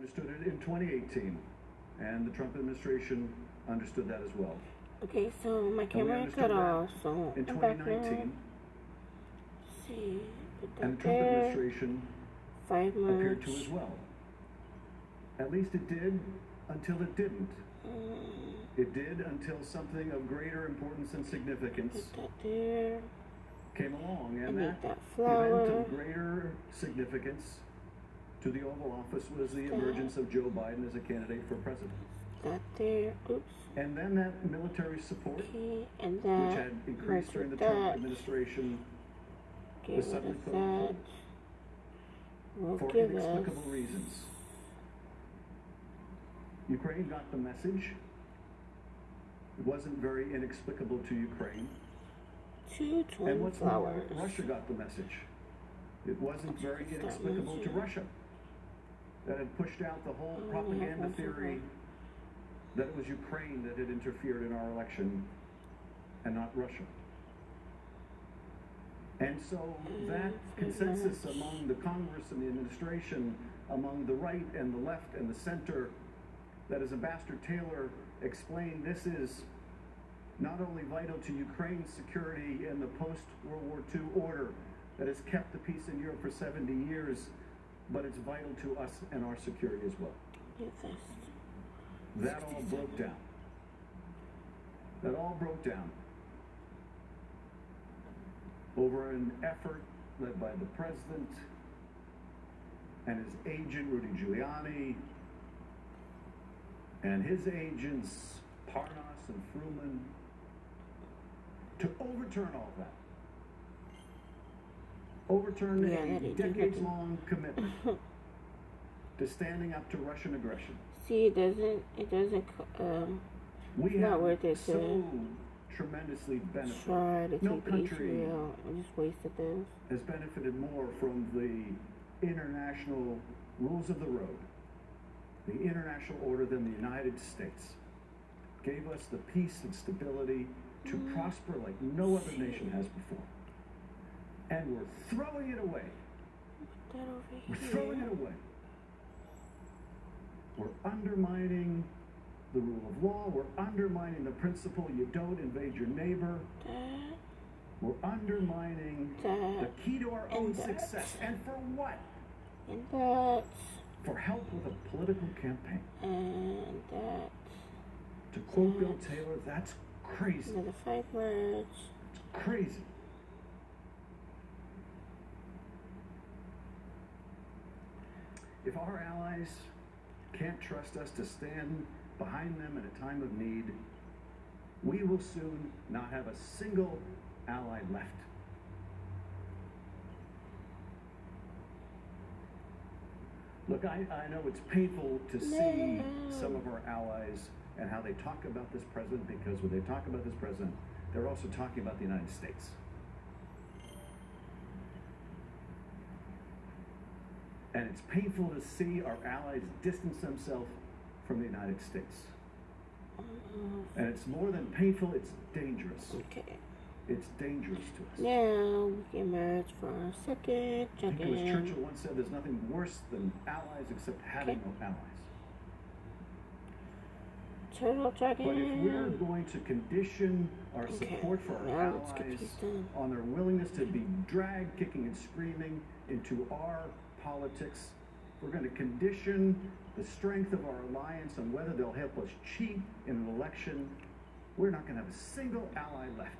understood it in 2018, and the Trump administration understood that as well. Okay, so my camera cut off, so in 2019. See, and the Trump administration 5 months appeared to as well. At least it did until it didn't. It did until something of greater importance and significance came along, and that event of greater significance to the Oval Office was the emergence of Joe Biden as a candidate for president. And then that military support, which had increased during the Trump administration, was suddenly put on hold for inexplicable reasons. Ukraine got the message. It wasn't very inexplicable to Ukraine. And what's more, Russia got the message. It wasn't very inexplicable to Russia. That had pushed out the whole propaganda theory that it was Ukraine that had interfered in our election and not Russia. And so that consensus among the Congress and the administration, among the right and the left and the center, that as Ambassador Taylor explained, this is not only vital to Ukraine's security in the post-World War II order that has kept the peace in Europe for 70 years, but it's vital to us and our security as well. That all broke down. That all broke down over an effort led by the president and his agent, Rudy Giuliani, and his agents, Parnas and Fruman, to overturn all of that. Overturn a decades-long commitment to standing up to Russian aggression. See, it doesn't, we it's not worth it so tremendously benefited. Try to no keep country Israel. I just wasted this. Has benefited more from the international rules of the road, the international order, than the United States. Gave us the peace and stability to prosper like no other nation has before. And we're throwing it away. We're throwing it away. We're undermining the rule of law. We're undermining the principle you don't invade your neighbor. We're undermining the key to our own success. And for what? For help with a political campaign. To quote Bill Taylor, that's crazy. Another 5 words. It's crazy. If our allies can't trust us to stand behind them in a time of need, we will soon not have a single ally left. Look, I know it's painful to see some of our allies and how they talk about this president, because when they talk about this president, they're also talking about the United States. And it's painful to see our allies distance themselves from the United States. And it's more than painful, it's dangerous. Okay. It's dangerous to us. Now, we can merge for a second. I think it was Churchill once said, there's nothing worse than allies except having no allies. But if we're going to condition our support for our allies on their willingness to be dragged, kicking and screaming into our politics, we're going to condition the strength of our alliance on whether they'll help us cheat in an election, we're not going to have a single ally left.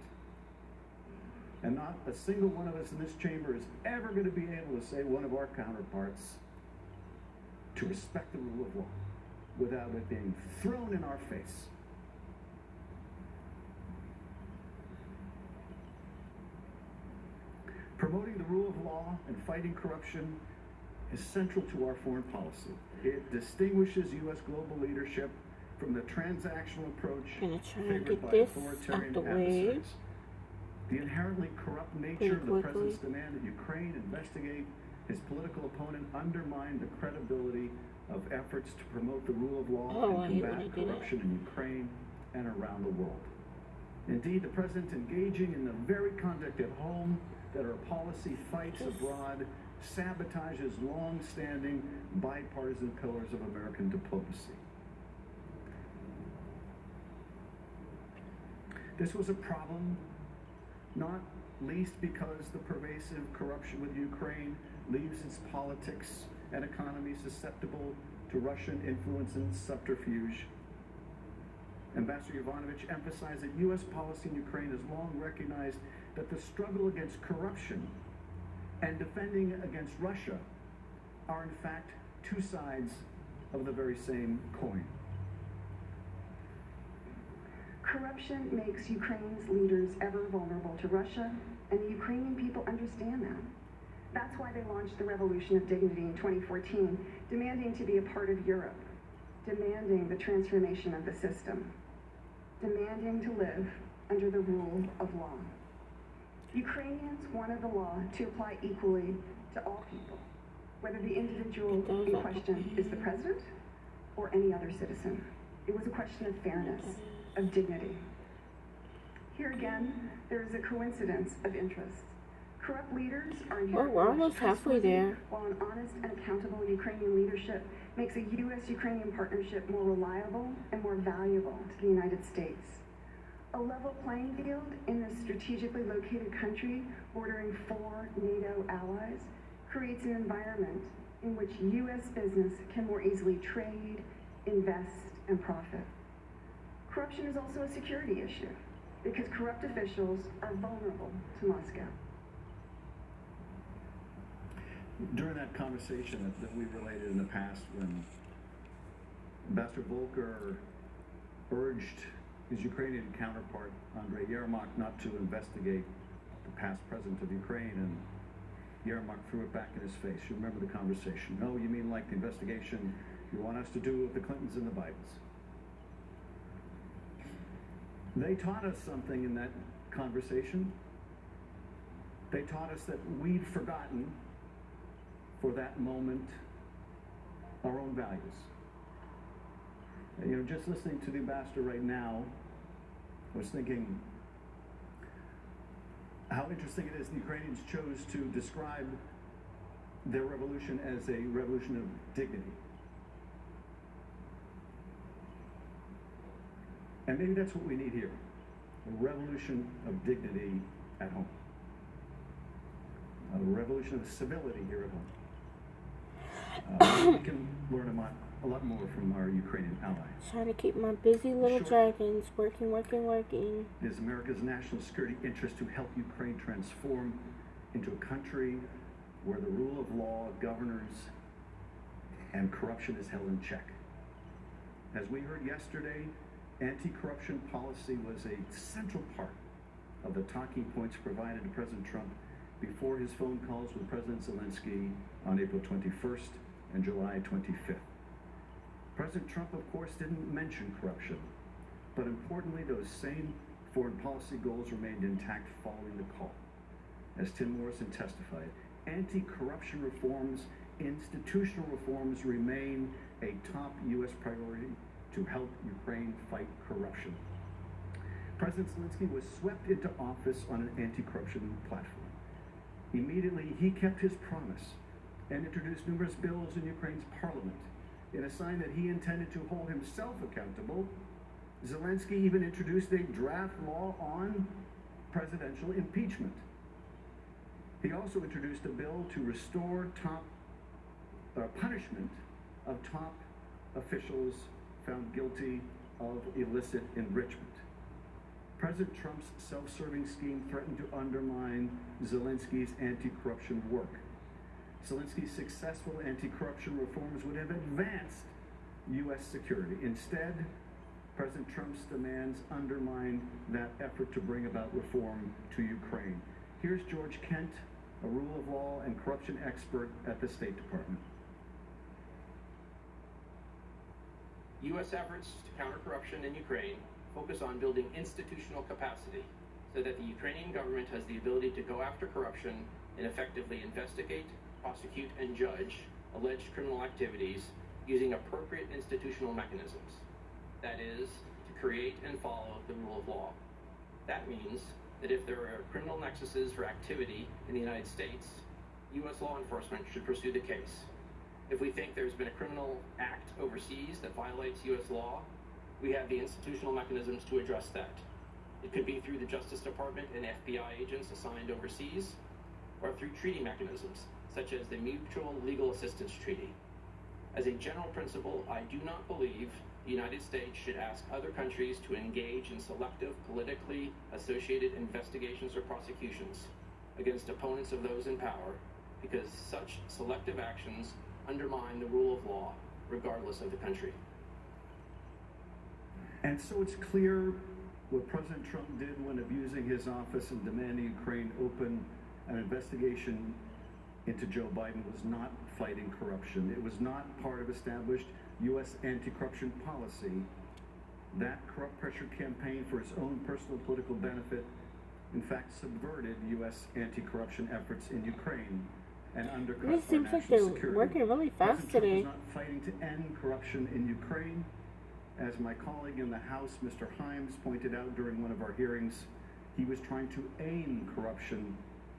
And not a single one of us in this chamber is ever going to be able to say one of our counterparts to respect the rule of law without it being thrown in our face. Promoting the rule of law and fighting corruption is central to our foreign policy. It distinguishes U.S. global leadership from the transactional approach favored by authoritarian adversaries. The inherently corrupt nature of the president's demand that Ukraine investigate his political opponent undermined the credibility of efforts to promote the rule of law and combat corruption in Ukraine and around the world. Indeed, the president engaging in the very conduct at home that our policy fights abroad sabotages long-standing bipartisan pillars of American diplomacy. This was a problem, not least because the pervasive corruption with Ukraine leaves its politics and economy susceptible to Russian influence and subterfuge. Ambassador Yovanovitch emphasized that U.S. policy in Ukraine has long recognized that the struggle against corruption and defending against Russia are in fact two sides of the very same coin. Corruption makes Ukraine's leaders ever vulnerable to Russia, and the Ukrainian people understand that. That's why they launched the Revolution of Dignity in 2014, demanding to be a part of Europe, demanding the transformation of the system, demanding to live under the rule of law. Ukrainians wanted the law to apply equally to all people, whether the individual in question is the president or any other citizen. It was a question of fairness, of dignity. Here again, there is a coincidence of interests. Corrupt leaders are inherently we're almost halfway there. While an honest and accountable Ukrainian leadership makes a U.S.-Ukrainian partnership more reliable and more valuable to the United States. A level playing field in this strategically located country bordering 4 NATO allies creates an environment in which U.S. business can more easily trade, invest, and profit. Corruption is also a security issue because corrupt officials are vulnerable to Moscow. During that conversation that we related in the past, when Ambassador Volker urged his Ukrainian counterpart, Andrei Yermak, not to investigate the past president of Ukraine, and Yermak threw it back in his face. You remember the conversation. No, you mean like the investigation you want us to do with the Clintons and the Bidens. They taught us something in that conversation. They taught us that we'd forgotten, for that moment, our own values. You know, just listening to the ambassador right now, I was thinking how interesting it is the Ukrainians chose to describe their revolution as a revolution of dignity. And maybe that's what we need here, a revolution of dignity at home, a revolution of civility here at home. We can learn a lot more from our Ukrainian allies. Trying to keep my busy little dragons working. It is America's national security interest to help Ukraine transform into a country where the rule of law governs and corruption is held in check. As we heard yesterday, anti-corruption policy was a central part of the talking points provided to President Trump before his phone calls with President Zelensky on April 21st and July 25th. President Trump, of course, didn't mention corruption, but importantly, those same foreign policy goals remained intact following the call. As Tim Morrison testified, anti-corruption reforms, institutional reforms remain a top U.S. priority to help Ukraine fight corruption. President Zelensky was swept into office on an anti-corruption platform. Immediately, he kept his promise and introduced numerous bills in Ukraine's parliament. In a sign that he intended to hold himself accountable, Zelensky even introduced a draft law on presidential impeachment. He also introduced a bill to restore punishment of top officials found guilty of illicit enrichment. President Trump's self-serving scheme threatened to undermine Zelensky's anti-corruption work. Zelensky's successful anti-corruption reforms would have advanced U.S. security. Instead, President Trump's demands undermine that effort to bring about reform to Ukraine. Here's George Kent, a rule of law and corruption expert at the State Department. U.S. efforts to counter corruption in Ukraine focus on building institutional capacity so that the Ukrainian government has the ability to go after corruption and effectively investigate, prosecute, and judge alleged criminal activities using appropriate institutional mechanisms. That is, to create and follow the rule of law. That means that if there are criminal nexuses for activity in the United States, U.S. law enforcement should pursue the case. If we think there's been a criminal act overseas that violates U.S. law, we have the institutional mechanisms to address that. It could be through the Justice Department and FBI agents assigned overseas, or through treaty mechanisms, such as the Mutual Legal Assistance Treaty. As a general principle, I do not believe the United States should ask other countries to engage in selective, politically associated investigations or prosecutions against opponents of those in power, because such selective actions undermine the rule of law, regardless of the country. And so it's clear what President Trump did when abusing his office and demanding Ukraine open an investigation into Joe Biden was not fighting corruption. It was not part of established U.S. anti-corruption policy. That corrupt pressure campaign for his own personal political benefit, in fact, subverted U.S. anti-corruption efforts in Ukraine and undercut our seems like national they're security. working really fast President today. Trump is not fighting to end corruption in Ukraine. As my colleague in the House, Mr. Himes, pointed out during one of our hearings, he was trying to aim corruption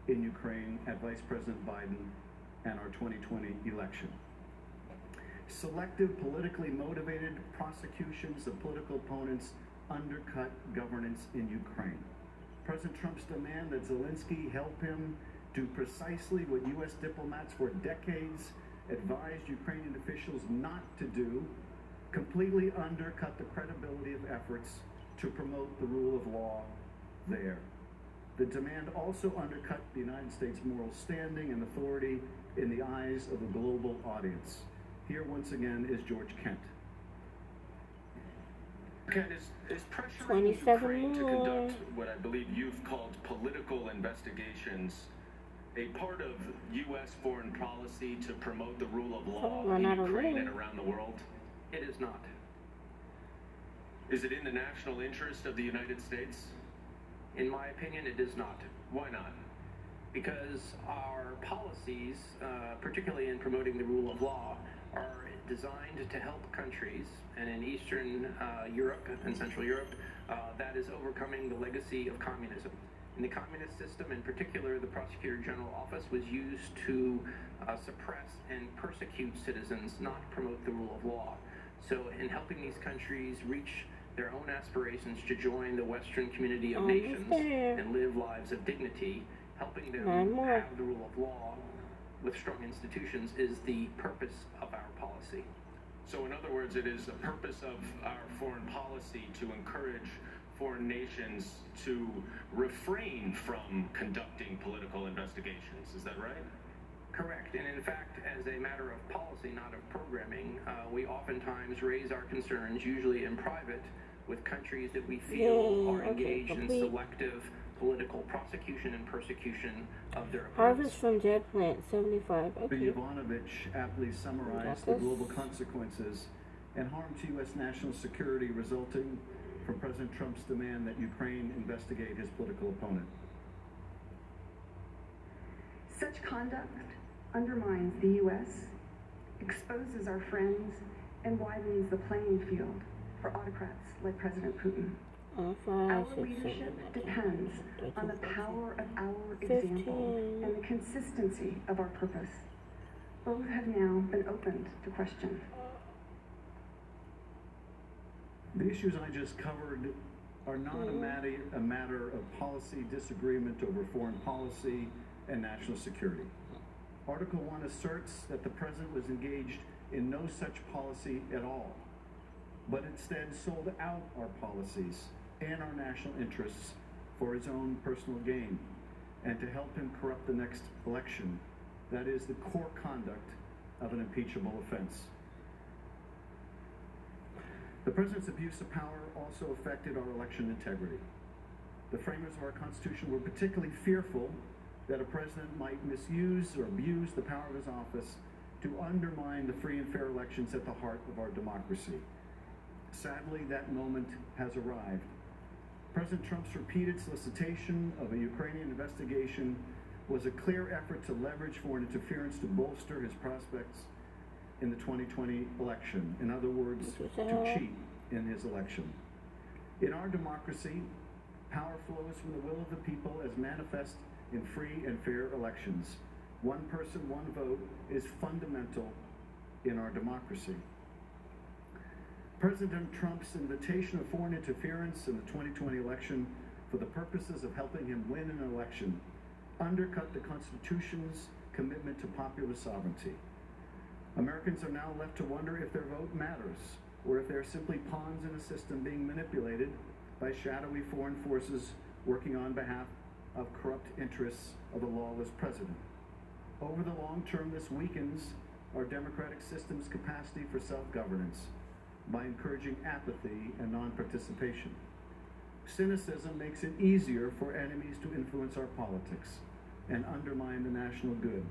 in Ukraine at Vice President Biden and our 2020 election. Selective, politically motivated prosecutions of political opponents undercut governance in Ukraine. President Trump's demand that Zelensky help him do precisely what U.S. diplomats for decades advised Ukrainian officials not to do completely undercut the credibility of efforts to promote the rule of law there. The demand also undercut the United States' moral standing and authority in the eyes of a global audience. Here, once again, is George Kent. Kent, is pressuring Ukraine to conduct what I believe you've called political investigations a part of U.S. foreign policy to promote the rule of law in Ukraine and around the world? It is not. Is it in the national interest of the United States? In my opinion, it is not. Why not? Because our policies, particularly in promoting the rule of law, are designed to help countries, and in Eastern Europe and Central Europe, that is overcoming the legacy of communism. In the communist system, in particular, the Prosecutor General Office was used to suppress and persecute citizens, not promote the rule of law. So in helping these countries reach their own aspirations to join the Western community of nations and live lives of dignity, helping them have the rule of law with strong institutions is the purpose of our policy. So in other words, it is the purpose of our foreign policy to encourage foreign nations to refrain from conducting political investigations. Is that right? Correct. And in fact, as a matter of policy, not of programming, we oftentimes raise our concerns, usually in private, with countries that we feel are engaged in selective political prosecution and persecution of their opponents. Harvest from Dead Plant, 75. Okay. Yovanovitch aptly summarized the global consequences and harm to U.S. national security resulting from President Trump's demand that Ukraine investigate his political opponent. Such conduct undermines the U.S., exposes our friends, and widens the playing field for autocrats like President Putin. Our leadership depends on the power of our example and the consistency of our purpose. Both have now been opened to question. The issues I just covered are not a matter of policy disagreement over foreign policy and national security. Article 1 asserts that the President was engaged in no such policy at all, but instead sold out our policies and our national interests for his own personal gain and to help him corrupt the next election. That is the core conduct of an impeachable offense. The President's abuse of power also affected our election integrity. The framers of our Constitution were particularly fearful that a president might misuse or abuse the power of his office to undermine the free and fair elections at the heart of our democracy. Sadly, that moment has arrived. President Trump's repeated solicitation of a Ukrainian investigation was a clear effort to leverage foreign interference to bolster his prospects in the 2020 election. In other words, to cheat in his election. In our democracy, power flows from the will of the people as manifest in free and fair elections. One person, one vote is fundamental in our democracy. President Trump's invitation of foreign interference in the 2020 election for the purposes of helping him win an election undercut the Constitution's commitment to popular sovereignty. Americans are now left to wonder if their vote matters, or if they're simply pawns in a system being manipulated by shadowy foreign forces working on behalf of corrupt interests of a lawless president. Over the long term, this weakens our democratic system's capacity for self-governance by encouraging apathy and non-participation. Cynicism makes it easier for enemies to influence our politics and undermine the national good.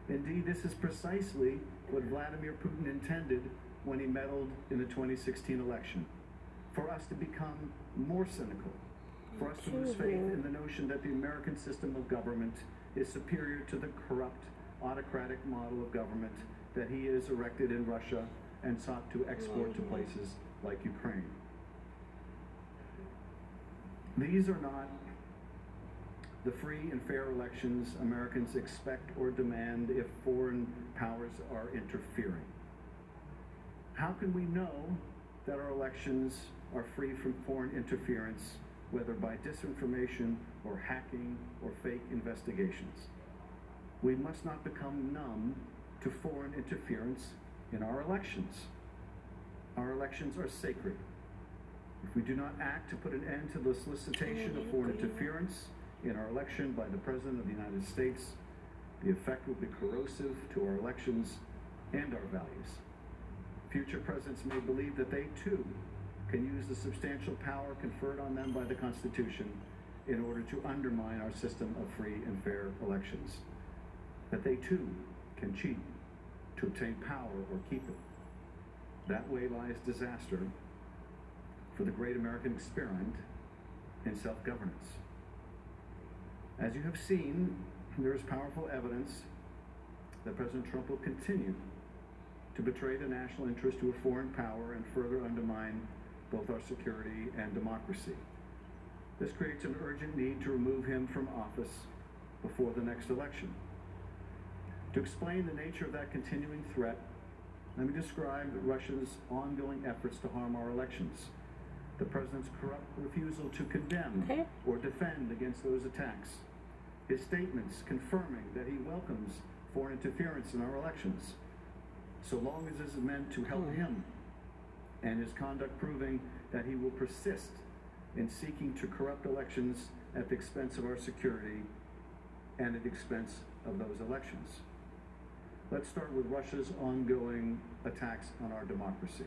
Indeed, this is precisely what Vladimir Putin intended when he meddled in the 2016 election, for us to become more cynical, for us to lose faith in the notion that the American system of government is superior to the corrupt, autocratic model of government that he has erected in Russia and sought to export to places like Ukraine. These are not the free and fair elections Americans expect or demand if foreign powers are interfering. How can we know that our elections are free from foreign interference, whether by disinformation or hacking or fake investigations? We must not become numb to foreign interference in our elections. Our elections are sacred. If we do not act to put an end to the solicitation of foreign interference in our election by the President of the United States, the effect will be corrosive to our elections and our values. Future presidents may believe that they too can use the substantial power conferred on them by the Constitution in order to undermine our system of free and fair elections. That they too can cheat to obtain power or keep it. That way lies disaster for the great American experiment in self-governance. As you have seen, there is powerful evidence that President Trump will continue to betray the national interest to a foreign power and further undermine both our security and democracy. This creates an urgent need to remove him from office before the next election. To explain the nature of that continuing threat, let me describe Russia's ongoing efforts to harm our elections. The president's corrupt refusal to condemn or defend against those attacks. His statements confirming that he welcomes foreign interference in our elections, so long as it is meant to help him, and his conduct proving that he will persist in seeking to corrupt elections at the expense of our security and at the expense of those elections. Let's start with Russia's ongoing attacks on our democracy.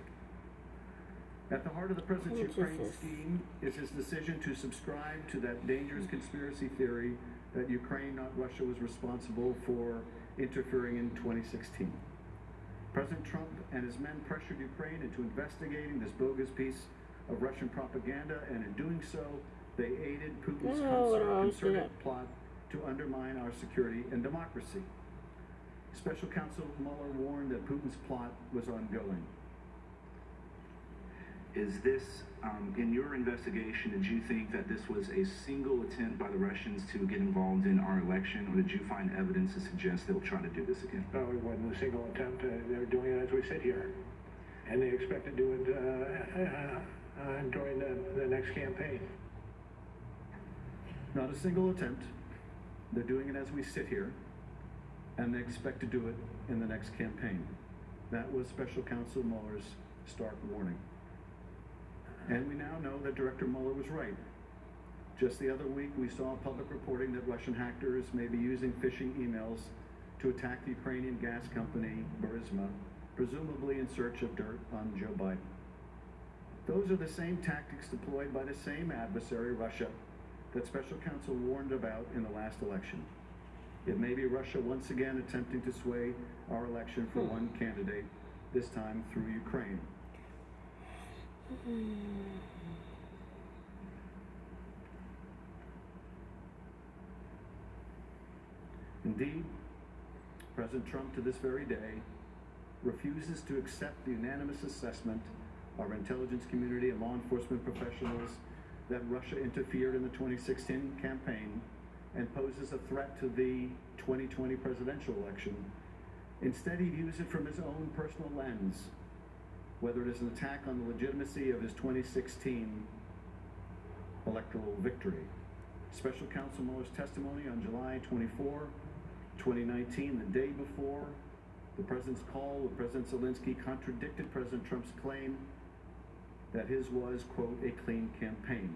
At the heart of the president's Ukraine scheme is his decision to subscribe to that dangerous conspiracy theory that Ukraine, not Russia, was responsible for interfering in 2016. President Trump and his men pressured Ukraine into investigating this bogus piece of Russian propaganda, and in doing so, they aided Putin's concerted plot to undermine our security and democracy. Special Counsel Mueller warned that Putin's plot was ongoing. Is this, in your investigation, did you think that this was a single attempt by the Russians to get involved in our election, or did you find evidence to suggest they'll try to do this again? No, it wasn't a single attempt. They're doing it as we sit here. And they expect to do it during the next campaign. Not a single attempt. They're doing it as we sit here, and they expect to do it in the next campaign. That was Special Counsel Mueller's stark warning. And we now know that Director Mueller was right. Just the other week, we saw public reporting that Russian hackers may be using phishing emails to attack the Ukrainian gas company, Burisma, presumably in search of dirt on Joe Biden. Those are the same tactics deployed by the same adversary, Russia, that Special Counsel warned about in the last election. It may be Russia once again attempting to sway our election for one candidate, this time through Ukraine. Indeed, President Trump to this very day refuses to accept the unanimous assessment of our intelligence community and law enforcement professionals that Russia interfered in the 2016 campaign and poses a threat to the 2020 presidential election. Instead, he views it from his own personal lens, whether it is an attack on the legitimacy of his 2016 electoral victory. Special Counsel Mueller's testimony on July 24, 2019, the day before the president's call with President Zelensky, contradicted President Trump's claim that his was, quote, a clean campaign.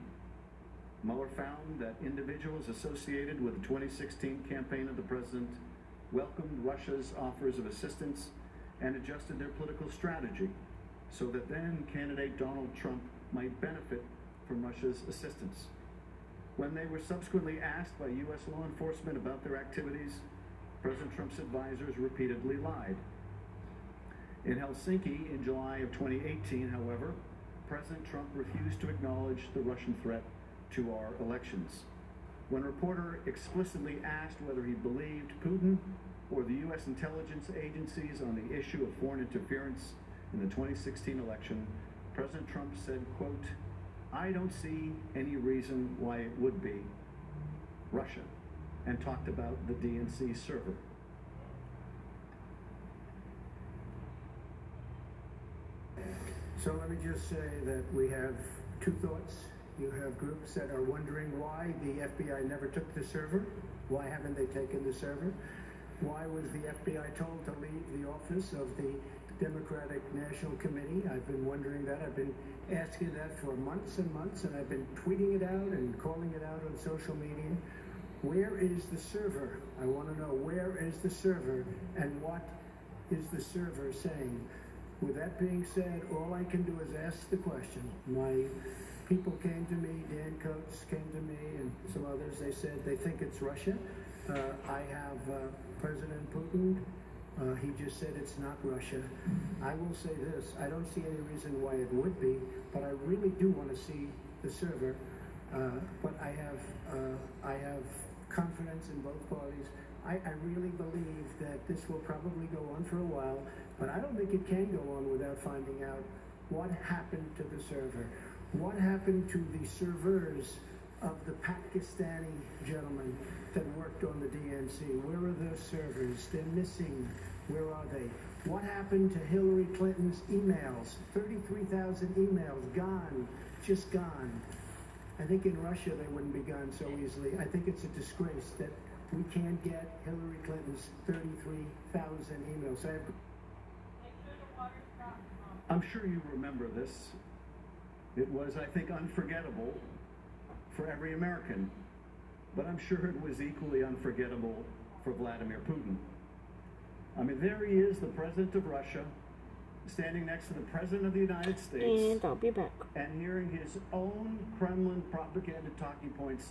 Mueller found that individuals associated with the 2016 campaign of the president welcomed Russia's offers of assistance and adjusted their political strategy so that then candidate Donald Trump might benefit from Russia's assistance. When they were subsequently asked by U.S. law enforcement about their activities, President Trump's advisors repeatedly lied. In Helsinki in July of 2018, however, President Trump refused to acknowledge the Russian threat to our elections. When a reporter explicitly asked whether he believed Putin or the U.S. intelligence agencies on the issue of foreign interference in the 2016 election, President Trump said, quote, "I don't see any reason why it would be Russia," and talked about the DNC server. So let me just say that we have two thoughts. You have groups that are wondering why the FBI never took the server. Why haven't they taken the server? Why was the FBI told to leave the office of the Democratic National Committee? I've been wondering that. I've been asking that for months and months, and I've been tweeting it out and calling it out on social media. Where is the server? I want to know, where is the server and what is the server saying? With that being said, all I can do is ask the question. My people came to me, Dan Coates came to me, and some others. They said they think it's Russia. I have President Putin. He just said it's not Russia. I will say this, I don't see any reason why it would be, but I really do want to see the server. But I have confidence in both parties. I really believe that this will probably go on for a while, but I don't think it can go on without finding out what happened to the server. What happened to the servers of the Pakistani gentlemen that worked on the DNC? Where are those servers? They're missing. Where are they? What happened to Hillary Clinton's emails? 33,000 emails gone, just gone. I think in Russia they wouldn't be gone so easily. I think it's a disgrace that we can't get Hillary Clinton's 33,000 emails. I'm sure you remember this. It was, I think, unforgettable for every American, but I'm sure it was equally unforgettable for Vladimir Putin. I mean, there he is, the president of Russia, standing next to the president of the United States, and I'll be back, and hearing his own Kremlin propaganda talking points